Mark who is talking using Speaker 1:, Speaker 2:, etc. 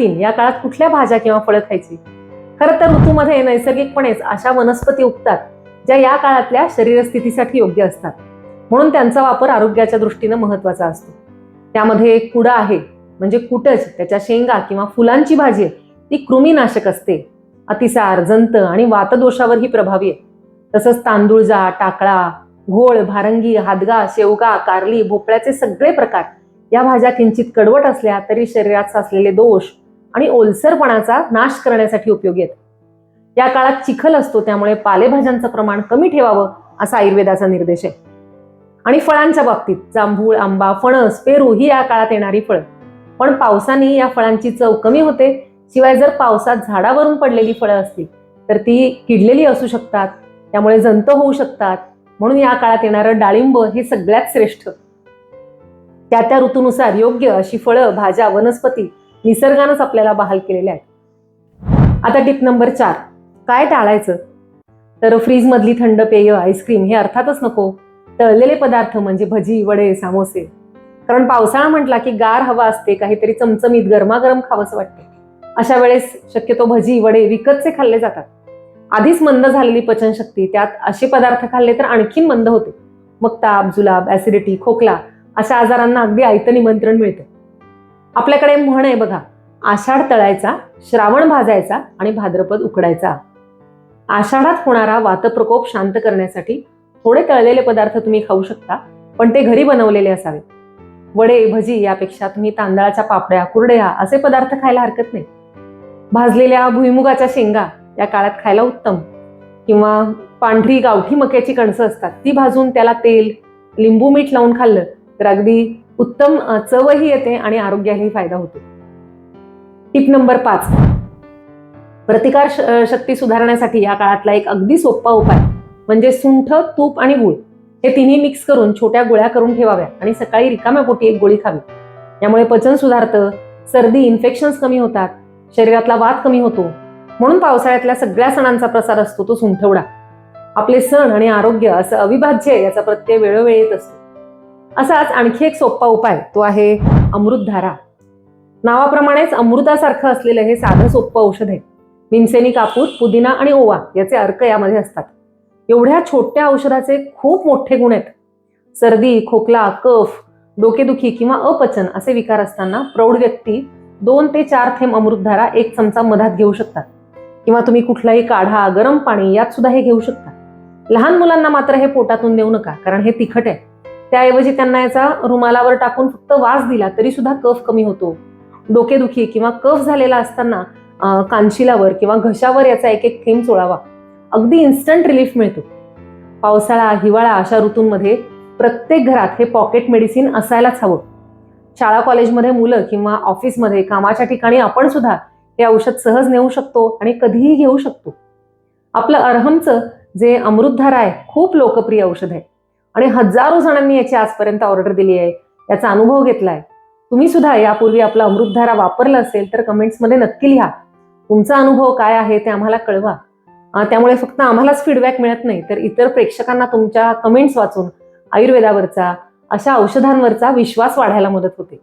Speaker 1: या काळात कुठल्या भाज्या किंवा फळं खायची? खरं तर ऋतूमध्ये नैसर्गिकपणेच अशा वनस्पती उगतात ज्या या काळातल्या शरीरस्थितीसाठी योग्य असतात, म्हणून त्यांचा वापर आरोग्याच्या दृष्टीनं महत्वाचा असतो. त्यामध्ये एक कुडा आहे, म्हणजे कुटज, त्याच्या शेंगा किंवा फुलांची भाजी आहे, ती कृमीनाशक असते. अतिसार, जंत आणि वातदोषावरही प्रभावी आहे. तसंच तांदूळजा, टाकळा, घोळ, भारंगी, हादगा, शेवगा, कारली, भोपळ्याचे सगळे प्रकार या भाज्या किंचित कडवट असल्या तरी शरीरात साचलेले दोष आणि ओलसरपणाचा नाश करण्यासाठी उपयोगी आहेत. या काळात चिखल असतो, त्यामुळे पालेभाज्यांचं प्रमाण कमी ठेवावं असा आयुर्वेदाचा निर्देश आहे. आणि फळांच्या बाबतीत जांभूळ, आंबा, फणस, पेरू ही या काळात येणारी फळं. पण पावसाने या फळांची चव कमी होते. शिवाय जर पावसात झाडावरून पडलेली फळं असतील तर ती किडलेली असू शकतात, त्यामुळे जंत होऊ शकतात. म्हणून या काळात येणारं डाळिंब हे सगळ्यात श्रेष्ठ. त्या त्या ऋतूनुसार योग्य अशी फळं, भाज्या, वनस्पती निसर्गानंच आपल्याला बहाल केलेल्या आहेत. आता टिप नंबर 4, काय टाळायचं? तर फ्रीजमधली थंड पेय, आईस्क्रीम हे अर्थातच नको. तळलेले पदार्थ म्हणजे भजी, वडे, सामोसे. कारण पावसाळा म्हटला की गार हवा असते, काहीतरी चमचमीत गरमागरम खावंसं वाटते. अशा वेळेस शक्यतो भजी, वडे विकतचे खाल्ले जातात. आधीच मंद झालेली पचनशक्ती, त्यात असे पदार्थ खाल्ले तर आणखीन मंद होते. मग ताप, जुलाब, ऍसिडिटी, खोकला अशा आजारांना अगदी आयतं निमंत्रण मिळतं. आपल्याकडे म्हण आहे बघा, आषाढ तळायचा, श्रावण भाजायचा आणि भाद्रपद उकडायचा. आषाढात होणारा वातप्रकोप शांत करण्यासाठी थोडे तळलेले पदार्थ तुम्ही खाऊ शकता, पण ते घरी बनवलेले असावे. वडे, भजी यापेक्षा तुम्ही तांदळाच्या पापड्या, कुरड्या असे पदार्थ खायला हरकत नाही. भाजलेल्या भुईमुगाच्या शेंगा या काळात खायला उत्तम. किंवा पांढरी गावठी मक्याची कणसं असतात, ती भाजून त्याला तेल, लिंबू, मीठ लावून खाल्लं तर अगदी उत्तम चवही येते आणि आरोग्यालाही फायदा होतो. टिप नंबर 5, प्रतिकार शक्ती सुधारण्यासाठी या काळातला एक अगदी सोपा उपाय म्हणजे सुंठ, तूप आणि गूळ हे तिन्ही मिक्स करून छोट्या गोळ्या करून ठेवाव्या आणि सकाळी रिकाम्या पोटी एक गोळी खावी. यामुळे पचन सुधारतं, सर्दी, इन्फेक्शन्स कमी होतात, शरीरातला वात कमी होतो. म्हणून पावसाळ्यातल्या सगळ्या सणांचा प्रसार असतो तो सुंठवडा. आपले सण आणि आरोग्य असं अविभाज्य आहे, याचा प्रत्यय वेळोवेळी येत असतो. असाच आणखी एक सोपा उपाय तो आहे अमृतधारा. नावाप्रमाणेच अमृतासारखं असलेलं हे साधं सोपं औषध आहे. निमसेनी कापूर, पुदिना आणि ओवा याचे अर्क यामध्ये असतात. एवढ्या छोट्या औषधाचे खूप मोठे गुण आहेत. सर्दी, खोकला, कफ, डोकेदुखी किंवा अपचन असे विकार असताना प्रौढ व्यक्ती 2 ते 4 थेंब अमृतधारा 1 चमचा मधात घेऊ शकतात. किंवा तुम्ही कुठलाही काढा, गरम पाणी यात सुद्धा हे घेऊ शकता. लहान मुलांना मात्र हे पोटातून देऊ नका, कारण हे तिखट आहे. त्याऐवजी त्यांना याचा रुमालावर टाकून फक्त वास दिला तरी सुद्धा कफ कमी होतो. डोकेदुखी किंवा कफ झालेला असताना कानशिलावर किंवा घशावर याचा एक एक थेंब चोळावा. अगदी इन्स्टंट रिलीफ मिळतो. पावसाळा, हिवाळा अशा ऋतूंमध्ये प्रत्येक घरात हे पॉकेट मेडिसिन असायलाच हवं. शाळा कॉलेजमध्ये मुलं किंवा ऑफिसमध्ये कामाच्या ठिकाणी आपण सुद्धा हे औषध सहज नेऊ शकतो आणि कधीही घेऊ शकतो. आपलं अरहमचं जे अमृतधारा आहे खूप लोकप्रिय औषध आहे आणि हजारो जणांनी याची आजपर्यंत ऑर्डर दिली आहे, याचा अनुभव घेतलाय. तुम्ही सुद्धा यापूर्वी आपला अमृतधारा वापरला असेल तर कमेंट्समध्ये नक्की लिहा. तुमचा अनुभव काय आहे ते आम्हाला कळवा. त्यामुळे फक्त आम्हालाच फीडबॅक मिळत नाही, तर इतर प्रेक्षकांना तुमच्या कमेंट्स वाचून आयुर्वेदावरचा, अशा औषधांवरचा विश्वास वाढायला मदत होते.